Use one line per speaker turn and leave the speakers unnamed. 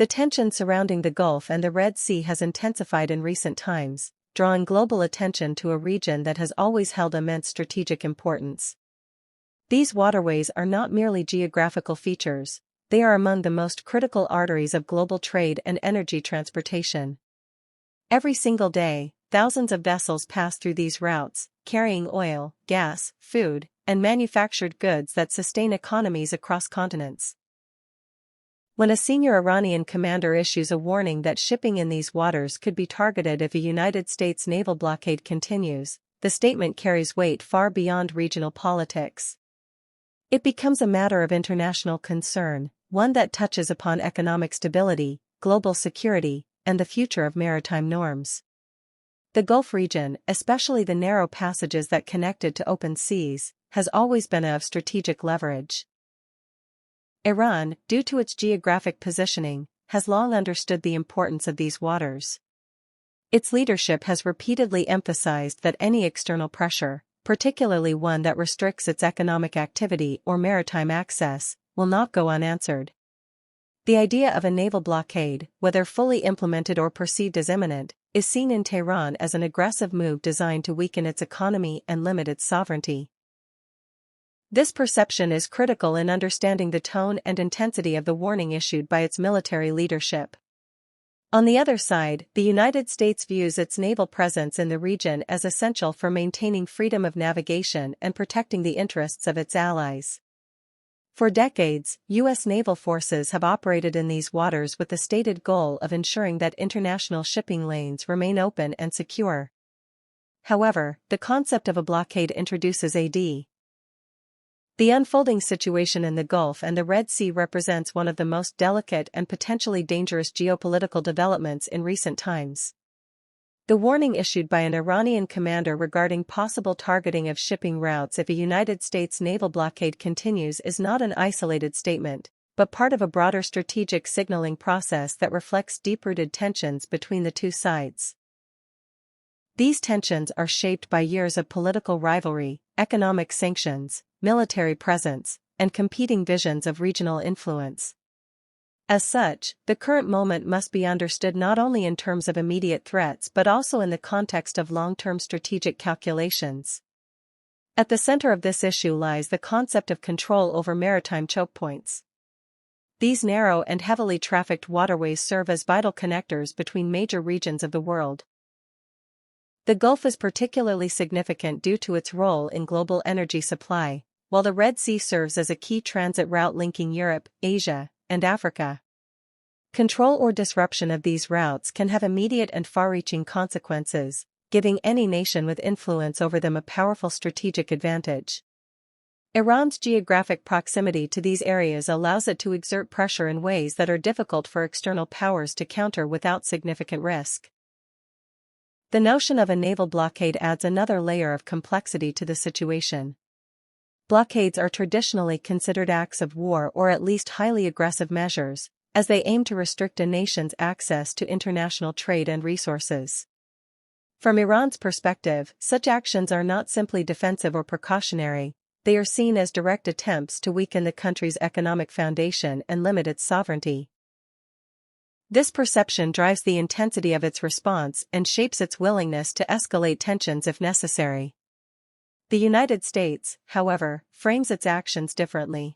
The tension surrounding the Gulf and the Red Sea has intensified in recent times, drawing global attention to a region that has always held immense strategic importance. These waterways are not merely geographical features, they are among the most critical arteries of global trade and energy transportation. Every single day, thousands of vessels pass through these routes, carrying oil, gas, food, and manufactured goods that sustain economies across continents. When a senior Iranian commander issues a warning that shipping in these waters could be targeted if a United States naval blockade continues, the statement carries weight far beyond regional politics. It becomes a matter of international concern, one that touches upon economic stability, global security, and the future of maritime norms. The Gulf region, especially the narrow passages that connect it to open seas, has always been of strategic leverage. Iran, due to its geographic positioning, has long understood the importance of these waters. Its leadership has repeatedly emphasized that any external pressure, particularly one that restricts its economic activity or maritime access, will not go unanswered. The idea of a naval blockade, whether fully implemented or perceived as imminent, is seen in Tehran as an aggressive move designed to weaken its economy and limit its sovereignty. This perception is critical in understanding the tone and intensity of the warning issued by its military leadership. On the other side, the United States views its naval presence in the region as essential for maintaining freedom of navigation and protecting the interests of its allies. For decades, U.S. naval forces have operated in these waters with the stated goal of ensuring that international shipping lanes remain open and secure. However, the concept of a blockade introduces the unfolding situation in the Gulf and the Red Sea represents one of the most delicate and potentially dangerous geopolitical developments in recent times. The warning issued by an Iranian commander regarding possible targeting of shipping routes if a United States naval blockade continues is not an isolated statement, but part of a broader strategic signaling process that reflects deep-rooted tensions between the two sides. These tensions are shaped by years of political rivalry, economic sanctions, military presence, and competing visions of regional influence. As such, the current moment must be understood not only in terms of immediate threats but also in the context of long-term strategic calculations. At the center of this issue lies the concept of control over maritime choke points. These narrow and heavily trafficked waterways serve as vital connectors between major regions of the world. The Gulf is particularly significant due to its role in global energy supply, while the Red Sea serves as a key transit route linking Europe, Asia, and Africa. Control or disruption of these routes can have immediate and far-reaching consequences, giving any nation with influence over them a powerful strategic advantage. Iran's geographic proximity to these areas allows it to exert pressure in ways that are difficult for external powers to counter without significant risk. The notion of a naval blockade adds another layer of complexity to the situation. Blockades are traditionally considered acts of war or at least highly aggressive measures, as they aim to restrict a nation's access to international trade and resources. From Iran's perspective, such actions are not simply defensive or precautionary, they are seen as direct attempts to weaken the country's economic foundation and limit its sovereignty. This perception drives the intensity of its response and shapes its willingness to escalate tensions if necessary. The United States, however, frames its actions differently.